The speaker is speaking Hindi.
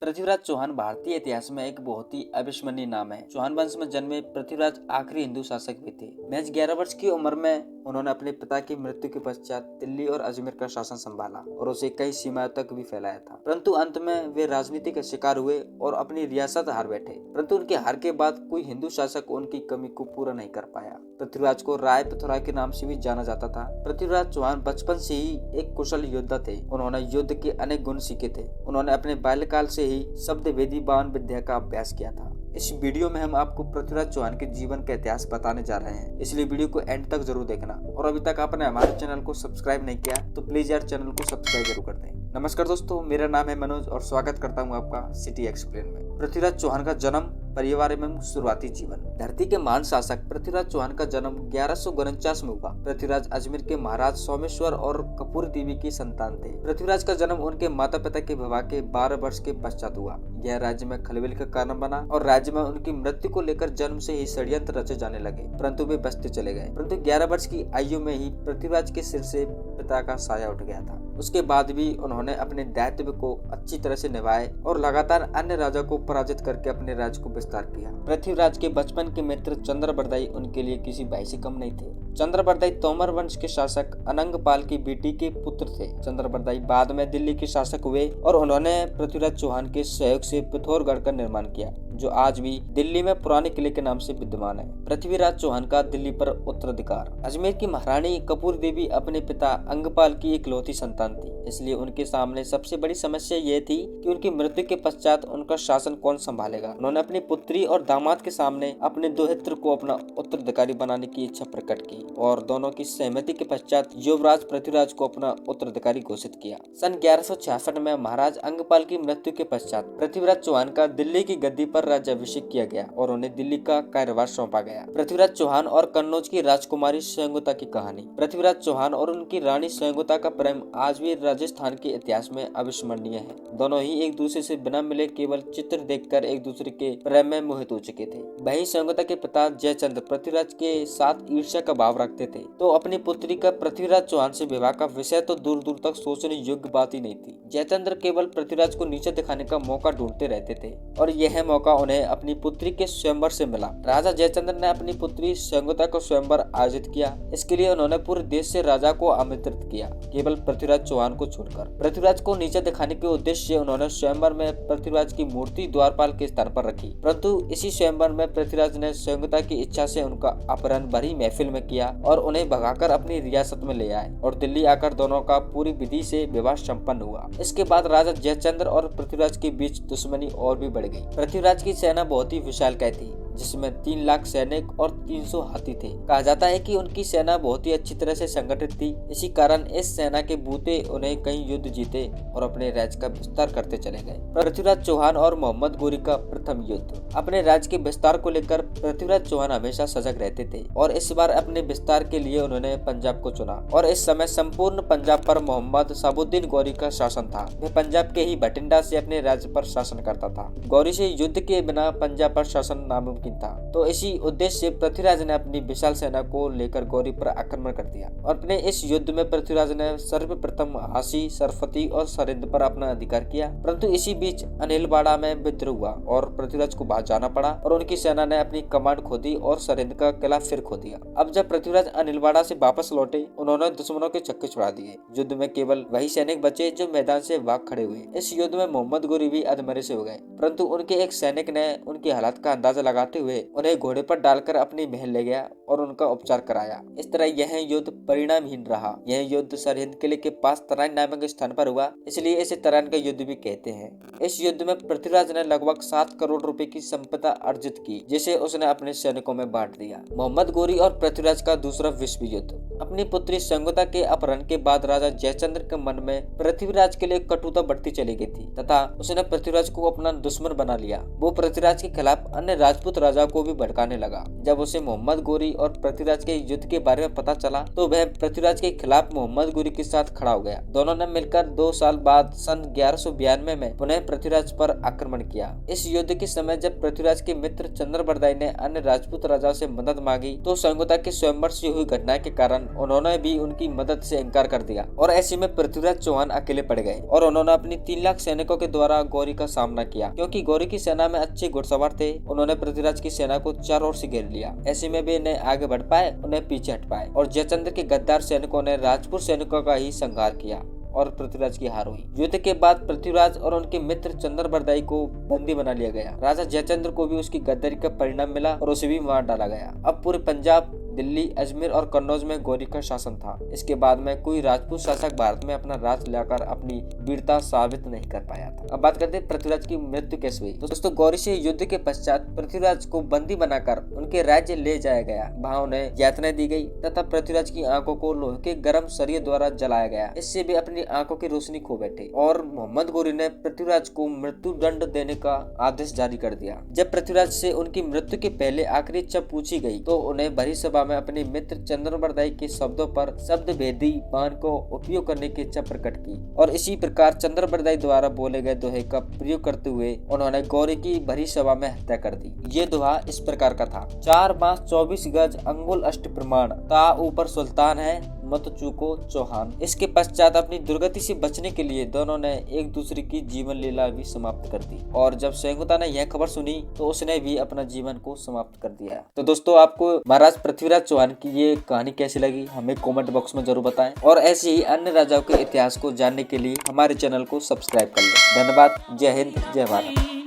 पृथ्वीराज चौहान भारतीय इतिहास में एक बहुत ही अविस्मरणीय नाम है। चौहान वंश में जन्मे पृथ्वीराज आखिरी हिंदू शासक भी थे। महज 11 वर्ष की उम्र में उन्होंने अपने पिता की मृत्यु के पश्चात दिल्ली और अजमेर का शासन संभाला और उसे कई सीमाओं तक भी फैलाया था। परंतु अंत में वे राजनीति का शिकार हुए और अपनी रियासत हार बैठे। परंतु उनके हार के बाद कोई हिंदू शासक उनकी कमी को पूरा नहीं कर पाया। पृथ्वीराज को राय पृथ्वीराज के नाम से भी जाना जाता था। पृथ्वीराज चौहान बचपन से ही एक कुशल योद्धा थे। उन्होंने युद्ध के अनेक गुण सीखे थे। उन्होंने अपने बाल्यकाल से ही शब्द वेदी बाण विद्या का अभ्यास किया था। इस वीडियो में हम आपको पृथ्वीराज चौहान के जीवन का इतिहास बताने जा रहे हैं, इसलिए वीडियो को एंड तक जरूर देखना। और अभी तक आपने हमारे चैनल को सब्सक्राइब नहीं किया तो प्लीज यार चैनल को सब्सक्राइब जरूर कर दें। नमस्कार दोस्तों, मेरा नाम है मनोज और स्वागत करता हूँ आपका सिटी एक्सप्लेन में। पृथ्वीराज चौहान का जन्म, परिवार एवं शुरुआती जीवन। धरती के महान शासक पृथ्वीराज चौहान का जन्म 1149 में हुआ। पृथ्वीराज अजमेर के महाराज सोमेश्वर और कपूर देवी की संतान थे। पृथ्वीराज का जन्म उनके माता पिता के विवाह के 12 वर्ष के पश्चात हुआ। यह राज्य में खलबली का कारण बना और राज्य में उनकी मृत्यु को लेकर जन्म से ही षड्यंत्र रचे जाने लगे, परंतु वे बचते चले गए। परंतु 11 वर्ष की आयु में ही पृथ्वीराज के सिर से पिता का साया उठ गया था। उसके बाद भी उन्होंने अपने दायित्व को अच्छी तरह से निभाए और लगातार अन्य राजा को पराजित करके अपने राज्य को विस्तार किया। पृथ्वीराज के बचपन के मित्र चंद्रबरदाई उनके लिए किसी भाई से कम नहीं थे। चंद्रबरदाई तोमर वंश के शासक अनंगपाल की बेटी के पुत्र थे। चंद्रबरदाई बाद में दिल्ली के शासक हुए और उन्होंने पृथ्वीराज चौहान के सहयोग से पिथौरगढ़ का निर्माण किया, जो आज भी दिल्ली में पुराने किले के नाम से विद्यमान है। पृथ्वीराज चौहान का दिल्ली पर उत्तराधिकार। अजमेर की महारानी कपूर देवी अपने पिता अंगपाल की इकलौती संतान थी, इसलिए उनके सामने सबसे बड़ी समस्या ये थी कि उनकी मृत्यु के पश्चात उनका शासन कौन संभालेगा। उन्होंने अपनी पुत्री और दामाद के सामने अपने दोहित्र को अपना उत्तराधिकारी बनाने की इच्छा प्रकट की और दोनों की सहमति के पश्चात युवराज पृथ्वीराज को अपना उत्तराधिकारी घोषित किया। सन 1166 में महाराज अंगपाल की मृत्यु के पश्चात पृथ्वीराज चौहान का दिल्ली की गद्दी पर राज्याभिषेक किया गया और उन्हें दिल्ली का कार्यभार सौंपा गया। पृथ्वीराज चौहान और कन्नौज की राजकुमारी स्वयंगुता की कहानी। पृथ्वीराज चौहान और उनकी रानी स्वयंगुता का प्रेम आज भी राजस्थान के इतिहास में अविस्मरणीय है। दोनों ही एक दूसरे से बिना मिले केवल चित्र देखकर एक दूसरे के प्रेम में मोहित हो चुके थे। वहीं स्वयंगुता के पिता जयचंद्र पृथ्वीराज के साथ ईर्ष्या का भाव रखते थे, तो अपनी पुत्री का पृथ्वीराज चौहान से विवाह का विषय तो दूर दूर तक सोचने योग्य बात ही नहीं थी। जयचंद्र केवल पृथ्वीराज को नीचे दिखाने का मौका ढूंढते रहते थे और यह मौका उन्हें अपनी पुत्री के स्वयंवर से मिला। राजा जयचंद्र ने अपनी पुत्री स्वयंगुता को स्वयंवर आयोजित किया। इसके लिए उन्होंने पूरे देश से राजा को आमंत्रित किया, केवल पृथ्वीराज चौहान को छोड़कर। पृथ्वीराज को नीचे दिखाने के उद्देश्य से उन्होंने स्वयंवर में पृथ्वीराज की मूर्ति द्वारपाल के स्थान पर रखी, परंतु इसी स्वयंवर में पृथ्वीराज ने स्वयंगुता की इच्छा से उनका अपहरण भरी महफिल में किया और उन्हें भगाकर अपनी रियासत में ले आए और दिल्ली आकर दोनों का पूरी विधि से विवाह संपन्न हुआ। इसके बाद राजा जयचंद्र और पृथ्वीराज के बीच दुश्मनी और भी बढ़ गई। पृथ्वीराज की सेना बहुत ही विशालकाय थी, जिसमें 3 लाख सैनिक और 300 हाथी थे। कहा जाता है कि उनकी सेना बहुत ही अच्छी तरह से संगठित थी। इसी कारण इस सेना के बूते उन्हें कई युद्ध जीते और अपने राज्य का विस्तार करते चले गए। पृथ्वीराज चौहान और मोहम्मद गोरी का प्रथम युद्ध। अपने राज्य के विस्तार को लेकर पृथ्वीराज चौहान हमेशा सजग रहते थे और इस बार अपने विस्तार के लिए उन्होंने पंजाब को चुना और इस समय संपूर्ण पंजाब पर मोहम्मद साबुद्दीन गौरी का शासन था। वह पंजाब के ही भटिंडा से अपने राज्य पर शासन करता था। गौरी से युद्ध के बिना पंजाब पर शासन नामुमकिन था, तो इसी उद्देश्य से पृथ्वीराज ने अपनी विशाल सेना को लेकर गौरी पर आक्रमण कर दिया और अपने इस युद्ध में पृथ्वीराज ने सर्वप्रथम हासी, सरफती और सरिंद पर अपना अधिकार किया। परंतु इसी बीच अनिलवाड़ा में विद्रोह हुआ और पृथ्वीराज को बाहर जाना पड़ा और उनकी सेना ने अपनी कमांड खो दी और सरिंद का किला फिर खो दिया। अब जब पृथ्वीराज अनिलवाड़ा से वापस लौटे, उन्होंने दुश्मनों के चक्के छुड़ा दिए। युद्ध में केवल वही सैनिक बचे जो मैदान से भाग खड़े हुए। इस युद्ध में मोहम्मद गोरी भी अधमरे से हो गए, परंतु उनके एक सैनिक ने उनकी हालत का अंदाजा लगाते हुए उन्हें घोड़े पर डालकर अपने महल ले गया और उनका उपचार कराया। इस तरह यह युद्ध परिणामहीन रहा। यह युद्ध सरहिंद किले के पास तराइन नामक स्थान पर हुआ, इसलिए इसे तराइन का युद्ध भी कहते हैं। इस युद्ध में पृथ्वीराज ने लगभग 7 करोड़ रुपए की संपदा अर्जित की, जिसे उसने अपने सैनिकों में बांट दिया। मोहम्मद गोरी और पृथ्वीराज का दूसरा विश्व युद्ध। अपनी पुत्री स्वयंगुता के अपहरण के बाद राजा जयचंद्र के मन में पृथ्वीराज के लिए कटुता बढ़ती चली गई थी तथा उसने पृथ्वीराज को अपना दुश्मन बना लिया। वो पृथ्वीराज के खिलाफ अन्य राजपूत राजा को भी भड़काने लगा। जब उसे मोहम्मद गोरी और पृथ्वीराज के युद्ध के बारे में पता चला तो वह पृथ्वीराज के खिलाफ मोहम्मद गोरी के साथ खड़ा हो गया। दोनों ने मिलकर 2 साल बाद सन 1192 में पुनः पृथ्वीराज पर आक्रमण किया। इस युद्ध के समय जब पृथ्वीराज के मित्र चंद्रबरदाई ने अन्य राजपूत राजाओं से मदद मांगी तो संयुक्ता के स्वयंवर से हुई घटना के कारण उन्होंने भी उनकी मदद से इनकार कर दिया और ऐसे में पृथ्वीराज चौहान अकेले पड़ गए और उन्होंने अपनी 3 लाख सैनिकों के द्वारा गौरी का सामना किया। क्योंकि गौरी की सेना में अच्छे घुड़सवार थे, उन्होंने पृथ्वीराज की सेना को चारों ओर से घेर लिया। ऐसे में वे न आगे बढ़ पाए उन्हें पीछे हट पाए और जयचंद्र के गद्दार सैनिकों ने राजपूत सैनिकों का ही संहार किया और पृथ्वीराज की हार हुई। युद्ध के बाद पृथ्वीराज और उनके मित्र चंद्रबरदाई को बंदी बना लिया गया। राजा जयचंद्र को भी उसकी गद्दारी का परिणाम मिला और उसे भी मार डाला गया। अब पूरे पंजाब, दिल्ली, अजमेर और कन्नौज में गौरी का शासन था। इसके बाद में कोई राजपूत शासक भारत में अपना राज लाकर अपनी वीरता साबित नहीं कर पाया था। अब बात करते हैं पृथ्वीराज की मृत्यु कैसे हुई। दोस्तों, गौरी से युद्ध के पश्चात पृथ्वीराज को बंदी बनाकर उनके राज्य ले जाया गया। वहां उन्हें यातना दी गई तथा पृथ्वीराज की आंखों को लोहे के गर्म सरिये द्वारा जलाया गया। इससे वे अपनी आंखों की रोशनी खो बैठे और मोहम्मद गोरी ने पृथ्वीराज को मृत्यु दंड देने का आदेश जारी कर दिया। जब पृथ्वीराज से उनकी मृत्यु के पहले आखिरी इच्छा पूछी गई तो उन्हें भरी सभा में अपने मित्र चंद्रबरदाई के शब्दों पर शब्द भेदी बाण को उपयोग करने की इच्छा प्रकट की और इसी प्रकार चंद्रबरदाई द्वारा बोले गए दोहे का प्रयोग करते हुए उन्होंने गौरी की भरी सभा में हत्या कर दी। ये दोहा इस प्रकार का था। 4 बांस 24 गज अंगुल अष्ट प्रमाण, ता ऊपर सुल्तान है मत चूको चौहान। इसके पश्चात अपनी दुर्गति से बचने के लिए दोनों ने एक दूसरे की जीवन लीला भी समाप्त कर दी और जब संयुक्ता ने यह खबर सुनी तो उसने भी अपना जीवन को समाप्त कर दिया। तो दोस्तों, आपको महाराज पृथ्वीराज चौहान की ये कहानी कैसी लगी हमें कमेंट बॉक्स में जरूर बताएं और ऐसे ही अन्य राजाओं के इतिहास को जानने के लिए हमारे चैनल को सब्सक्राइब कर लें। धन्यवाद। जय हिंद, जय भारत।